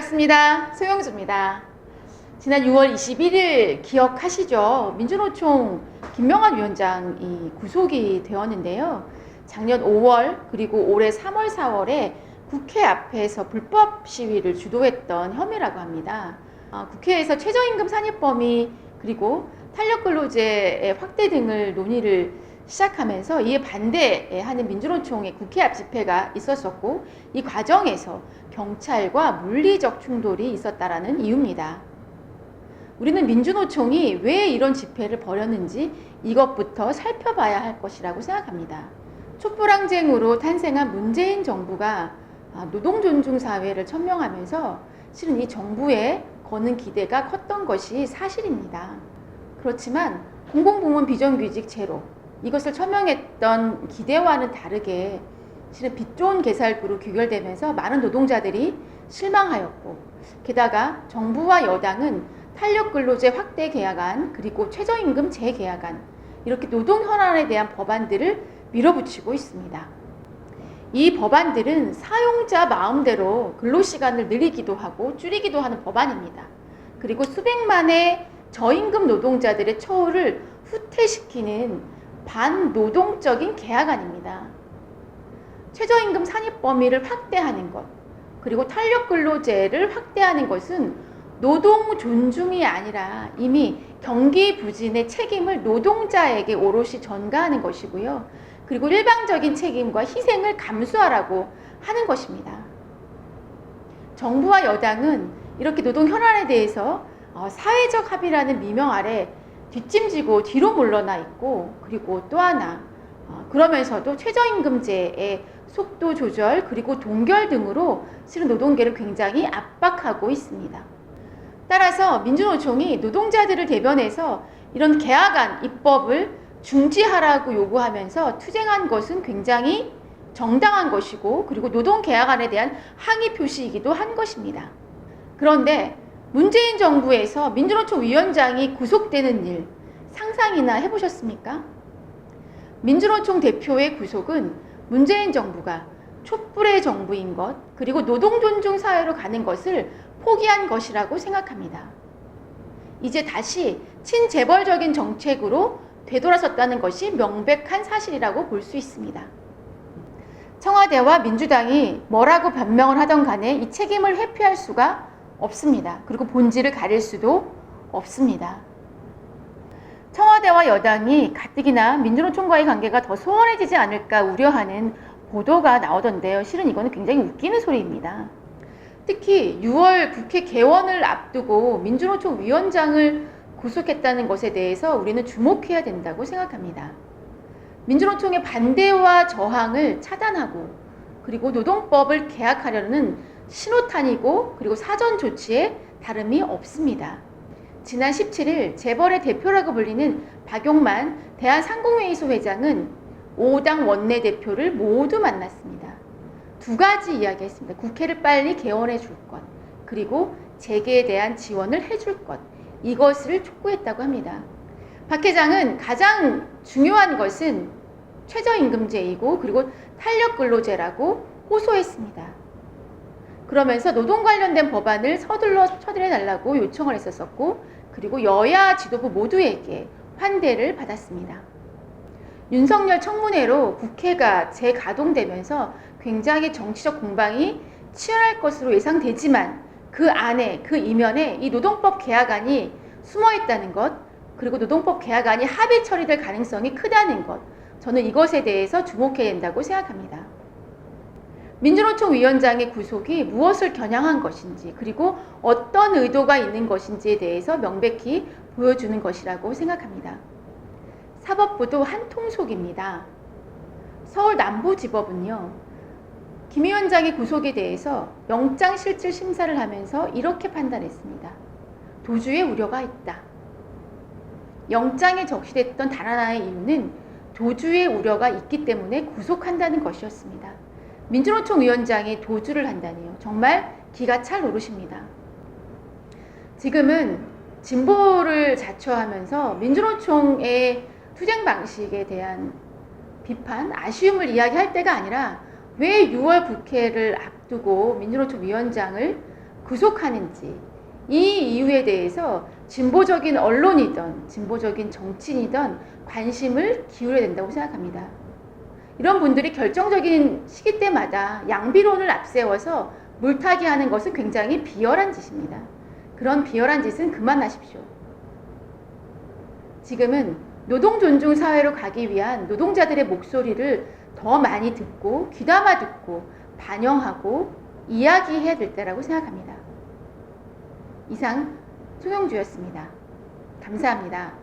반갑습니다. 소영주입니다. 지난 6월 21일 기억하시죠? 민주노총 김명환 위원장이 구속이 되었는데요. 작년 5월 그리고 올해 3월, 4월에 국회 앞에서 불법 시위를 주도했던 혐의라고 합니다. 국회에서 최저임금 산입 범위 그리고 탄력근로제의 확대 등을 논의를 시작하면서 이에 반대하는 민주노총의 국회 앞 집회가 있었었고, 이 과정에서 경찰과 물리적 충돌이 있었다라는 이유입니다. 우리는 민주노총이 왜 이런 집회를 벌였는지 이것부터 살펴봐야 할 것이라고 생각합니다. 촛불항쟁으로 탄생한 문재인 정부가 노동존중사회를 천명하면서 실은 이 정부에 거는 기대가 컸던 것이 사실입니다. 그렇지만 공공부문 비정규직 제로, 이것을 천명했던 기대와는 다르게 실은 빚 좋은 개살구로 귀결되면서 많은 노동자들이 실망하였고, 게다가 정부와 여당은 탄력근로제 확대 개혁안 그리고 최저임금 재개혁안, 이렇게 노동 현안에 대한 법안들을 밀어붙이고 있습니다. 이 법안들은 사용자 마음대로 근로시간을 늘리기도 하고 줄이기도 하는 법안입니다. 그리고 수백만의 저임금 노동자들의 처우를 후퇴시키는 반노동적인 개혁안입니다. 최저임금 산입 범위를 확대하는 것, 그리고 탄력근로제를 확대하는 것은 노동 존중이 아니라 이미 경기 부진의 책임을 노동자에게 오롯이 전가하는 것이고요. 그리고 일방적인 책임과 희생을 감수하라고 하는 것입니다. 정부와 여당은 이렇게 노동 현안에 대해서 사회적 합의라는 미명 아래 뒷짐지고 뒤로 물러나 있고, 그리고 또 하나 그러면서도 최저임금제의 속도 조절 그리고 동결 등으로 실은 노동계를 굉장히 압박하고 있습니다. 따라서 민주노총이 노동자들을 대변해서 이런 개혁안 입법을 중지하라고 요구하면서 투쟁한 것은 굉장히 정당한 것이고, 그리고 노동 개혁안에 대한 항의 표시이기도 한 것입니다. 그런데 문재인 정부에서 민주노총 위원장이 구속되는 일 상상이나 해보셨습니까? 민주노총 대표의 구속은 문재인 정부가 촛불의 정부인 것, 그리고 노동존중 사회로 가는 것을 포기한 것이라고 생각합니다. 이제 다시 친재벌적인 정책으로 되돌아섰다는 것이 명백한 사실이라고 볼 수 있습니다. 청와대와 민주당이 뭐라고 변명을 하던 간에 이 책임을 회피할 수가 없습니다. 그리고 본질을 가릴 수도 없습니다. 청와대와 여당이 가뜩이나 민주노총과의 관계가 더 소원해지지 않을까 우려하는 보도가 나오던데요. 실은 이거는 굉장히 웃기는 소리입니다. 특히 6월 국회 개원을 앞두고 민주노총 위원장을 구속했다는 것에 대해서 우리는 주목해야 된다고 생각합니다. 민주노총의 반대와 저항을 차단하고, 그리고 노동법을 개혁하려는 신호탄이고, 그리고 사전 조치에 다름이 없습니다. 지난 17일 재벌의 대표라고 불리는 박용만 대한상공회의소 회장은 5당 원내대표를 모두 만났습니다. 두 가지 이야기했습니다. 국회를 빨리 개원해 줄 것, 그리고 재개에 대한 지원을 해줄 것, 이것을 촉구했다고 합니다. 박 회장은 가장 중요한 것은 최저임금제이고, 그리고 탄력근로제라고 호소했습니다. 그러면서 노동 관련된 법안을 서둘러 처리해달라고 요청을 했었고, 그리고 여야 지도부 모두에게 환대를 받았습니다. 윤석열 청문회로 국회가 재가동되면서 굉장히 정치적 공방이 치열할 것으로 예상되지만, 그 안에, 그 이면에 이 노동법 개혁안이 숨어있다는 것, 그리고 노동법 개혁안이 합의 처리될 가능성이 크다는 것, 저는 이것에 대해서 주목해야 된다고 생각합니다. 민주노총 위원장의 구속이 무엇을 겨냥한 것인지, 그리고 어떤 의도가 있는 것인지에 대해서 명백히 보여주는 것이라고 생각합니다. 사법부도 한통속입니다. 서울 남부지법은요, 김 위원장의 구속에 대해서 영장실질 심사를 하면서 이렇게 판단했습니다. 도주의 우려가 있다. 영장에 적시됐던 단 하나의 이유는 도주의 우려가 있기 때문에 구속한다는 것이었습니다. 민주노총 위원장이 도주를 한다니요. 정말 기가 찰 노릇입니다. 지금은 진보를 자처하면서 민주노총의 투쟁 방식에 대한 비판, 아쉬움을 이야기할 때가 아니라 왜 6월 국회를 앞두고 민주노총 위원장을 구속하는지, 이 이유에 대해서 진보적인 언론이든 진보적인 정치인이든 관심을 기울여야 된다고 생각합니다. 이런 분들이 결정적인 시기 때마다 양비론을 앞세워서 물타기 하는 것은 굉장히 비열한 짓입니다. 그런 비열한 짓은 그만하십시오. 지금은 노동 존중 사회로 가기 위한 노동자들의 목소리를 더 많이 듣고 귀담아 듣고 반영하고 이야기해야 될 때라고 생각합니다. 이상 송영주였습니다. 감사합니다.